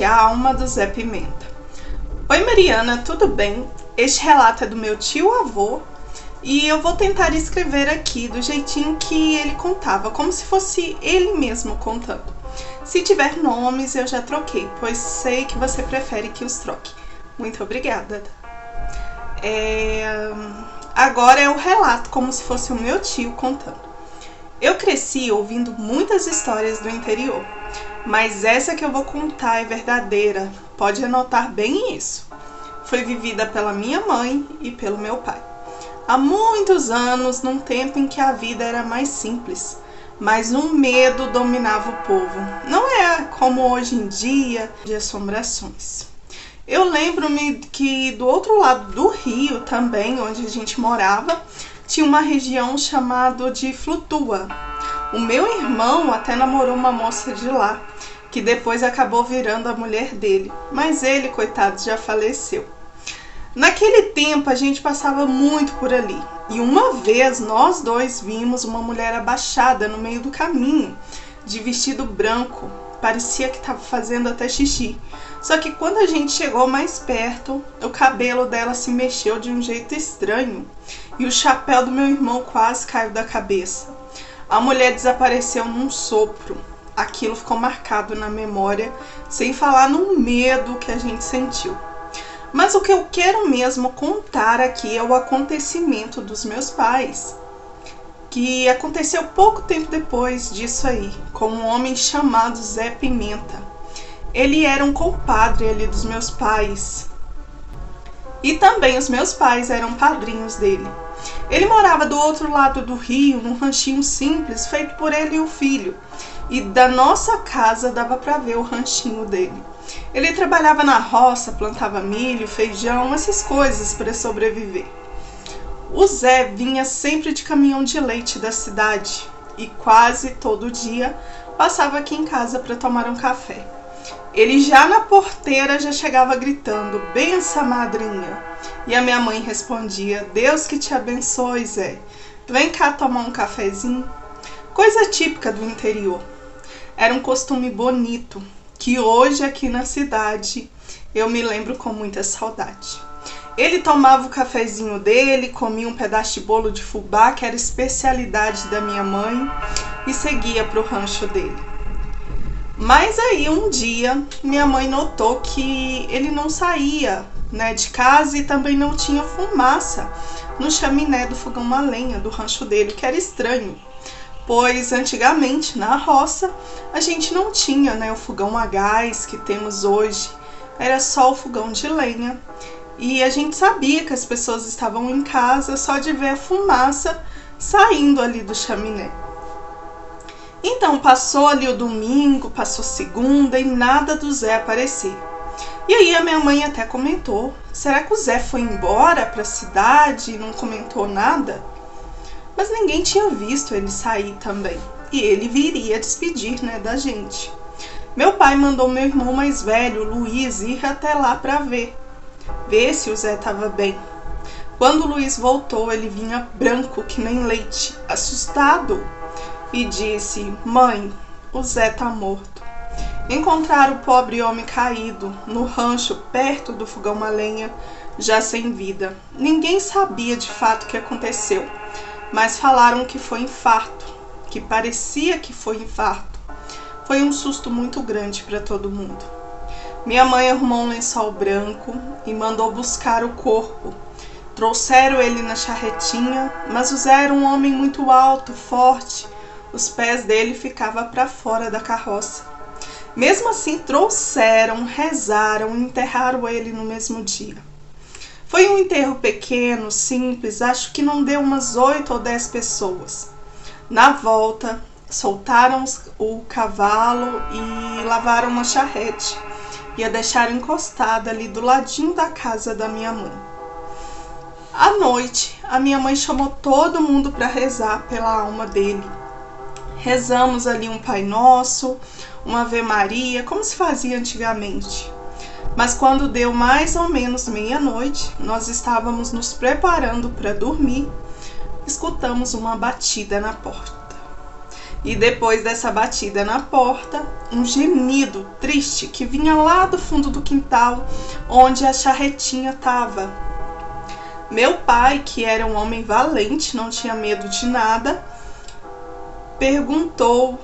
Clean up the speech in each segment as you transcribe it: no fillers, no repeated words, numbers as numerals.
A Alma do Zé Pimenta. Oi Mariana, tudo bem? Este relato é do meu tio-avô e eu vou tentar escrever aqui do jeitinho que ele contava, como se fosse ele mesmo contando. Se tiver nomes eu já troquei, pois sei que você prefere que os troque. Muito obrigada. Agora é o relato como se fosse o meu tio contando. Eu cresci ouvindo muitas histórias do interior, mas essa que eu vou contar é verdadeira, pode anotar bem isso. Foi vivida pela minha mãe e pelo meu pai. Há muitos anos, num tempo em que a vida era mais simples, mas um medo dominava o povo. Não é como hoje em dia, de assombrações. Eu lembro-me que do outro lado do rio também, onde a gente morava, tinha uma região chamada de Flutua. O meu irmão até namorou uma moça de lá, que depois acabou virando a mulher dele, mas ele, coitado, já faleceu. Naquele tempo a gente passava muito por ali, e uma vez nós dois vimos uma mulher abaixada no meio do caminho, de vestido branco, parecia que estava fazendo até xixi. Só que quando a gente chegou mais perto, o cabelo dela se mexeu de um jeito estranho e o chapéu do meu irmão quase caiu da cabeça. A mulher desapareceu num sopro. Aquilo ficou marcado na memória, sem falar no medo que a gente sentiu. Mas o que eu quero mesmo contar aqui é o acontecimento dos meus pais, que aconteceu pouco tempo depois disso aí, com um homem chamado Zé Pimenta. Ele era um compadre ali dos meus pais. E também os meus pais eram padrinhos dele. Ele morava do outro lado do rio, num ranchinho simples, feito por ele e o filho. E da nossa casa dava para ver o ranchinho dele. Ele trabalhava na roça, plantava milho, feijão, essas coisas para sobreviver. O Zé vinha sempre de caminhão de leite da cidade e quase todo dia passava aqui em casa para tomar um café. Ele já na porteira já chegava gritando, benção madrinha. E a minha mãe respondia, Deus que te abençoe, Zé. Vem cá tomar um cafezinho. Coisa típica do interior. Era um costume bonito, que hoje aqui na cidade eu me lembro com muita saudade. Ele tomava o cafezinho dele, comia um pedaço de bolo de fubá, que era especialidade da minha mãe, e seguia para o rancho dele. Mas aí um dia minha mãe notou que ele não saía, de casa e também não tinha fumaça no chaminé do fogão a lenha do rancho dele, que era estranho, pois antigamente na roça a gente não tinha o fogão a gás que temos hoje, era só o fogão de lenha e a gente sabia que as pessoas estavam em casa só de ver a fumaça saindo ali do chaminé. Então passou ali o domingo, passou segunda e nada do Zé aparecer. E aí a minha mãe até comentou, será que o Zé foi embora para a cidade e não comentou nada? Mas ninguém tinha visto ele sair também, e ele viria despedir da gente. Meu pai mandou meu irmão mais velho, Luiz, ir até lá para ver se o Zé estava bem. Quando o Luiz voltou, ele vinha branco que nem leite, assustado. E disse, mãe, o Zé tá morto. Encontraram o pobre homem caído no rancho perto do fogão a lenha, já sem vida. Ninguém sabia de fato o que aconteceu, mas falaram que foi infarto, que parecia que foi infarto. Foi um susto muito grande para todo mundo. Minha mãe arrumou um lençol branco e mandou buscar o corpo. Trouxeram ele na charretinha, mas o Zé era um homem muito alto, forte. Os pés dele ficavam para fora da carroça. Mesmo assim, trouxeram, rezaram e enterraram ele no mesmo dia. Foi um enterro pequeno, simples, acho que não deu umas 8 ou 10 pessoas. Na volta, soltaram o cavalo e lavaram uma charrete e a deixaram encostada ali do ladinho da casa da minha mãe. À noite, a minha mãe chamou todo mundo para rezar pela alma dele. Rezamos ali um Pai Nosso, uma Ave Maria, como se fazia antigamente. Mas quando deu mais ou menos meia-noite, nós estávamos nos preparando para dormir, escutamos uma batida na porta. E depois dessa batida na porta, um gemido triste que vinha lá do fundo do quintal, onde a charretinha estava. Meu pai, que era um homem valente, não tinha medo de nada, perguntou: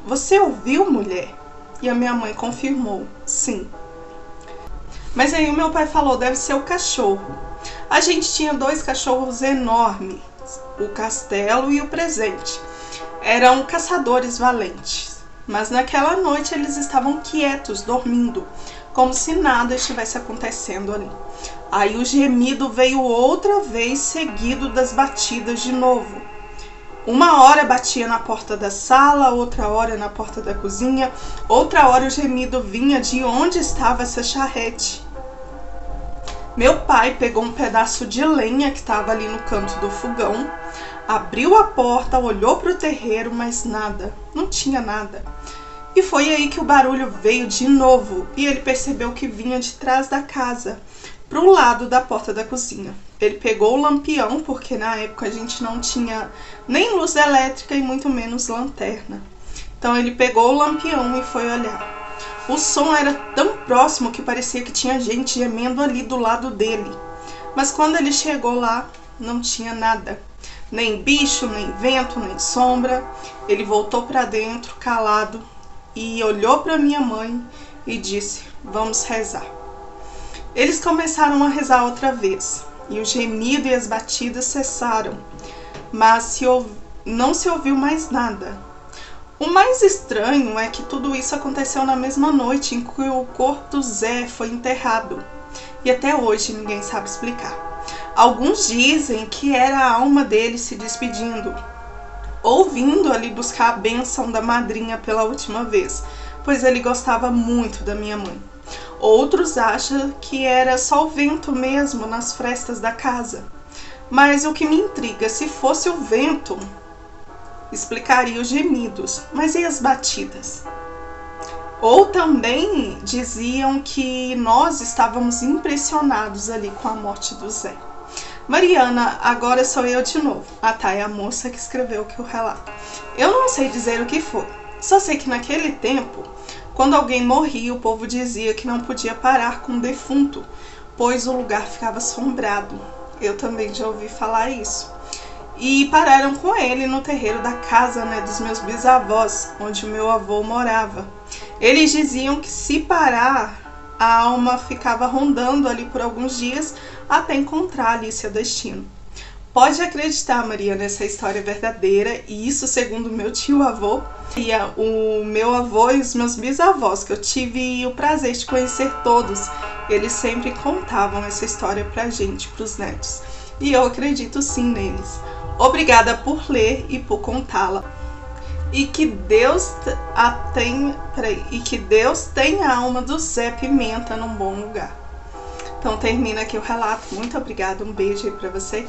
"Você ouviu, mulher?" E a minha mãe confirmou: "Sim." Mas aí o meu pai falou: "Deve ser o cachorro." A gente tinha 2 cachorros enormes, o Castelo e o Presente. Eram caçadores valentes, mas naquela noite eles estavam quietos, dormindo, como se nada estivesse acontecendo ali. Aí o gemido veio outra vez, seguido das batidas de novo. Uma hora batia na porta da sala, outra hora na porta da cozinha, outra hora o gemido vinha de onde estava essa charrete. Meu pai pegou um pedaço de lenha que estava ali no canto do fogão, abriu a porta, olhou para o terreiro, mas nada, não tinha nada. E foi aí que o barulho veio de novo e ele percebeu que vinha de trás da casa, para o lado da porta da cozinha. Ele pegou o lampião, porque na época a gente não tinha nem luz elétrica e muito menos lanterna. Então ele pegou o lampião e foi olhar. O som era tão próximo que parecia que tinha gente gemendo ali do lado dele. Mas quando ele chegou lá, não tinha nada. Nem bicho, nem vento, nem sombra. Ele voltou para dentro, calado, e olhou para minha mãe e disse: "Vamos rezar." Eles começaram a rezar outra vez, e o gemido e as batidas cessaram, mas não se ouviu mais nada. O mais estranho é que tudo isso aconteceu na mesma noite em que o corpo do Zé foi enterrado, e até hoje ninguém sabe explicar. Alguns dizem que era a alma dele se despedindo, ou vindo ali buscar a bênção da madrinha pela última vez, pois ele gostava muito da minha mãe. Outros acham que era só o vento mesmo nas frestas da casa. Mas o que me intriga, se fosse o vento, explicaria os gemidos, mas e as batidas? Ou também diziam que nós estávamos impressionados ali com a morte do Zé. Mariana, agora sou eu de novo. A Thay é a moça que escreveu aqui o relato. Eu não sei dizer o que foi, só sei que naquele tempo, quando alguém morria, o povo dizia que não podia parar com o defunto, pois o lugar ficava assombrado. Eu também já ouvi falar isso. E pararam com ele no terreiro da casa, dos meus bisavós, onde o meu avô morava. Eles diziam que se parar, a alma ficava rondando ali por alguns dias até encontrar ali seu destino. Pode acreditar, Maria, nessa história verdadeira, e isso segundo meu tio-avô, e o meu avô e os meus bisavós, que eu tive o prazer de conhecer todos. Eles sempre contavam essa história pra gente, pros netos. E eu acredito sim neles. Obrigada por ler e por contá-la. E que Deus tenha a alma do Zé Pimenta num bom lugar. Então termina aqui o relato. Muito obrigada, um beijo aí pra você.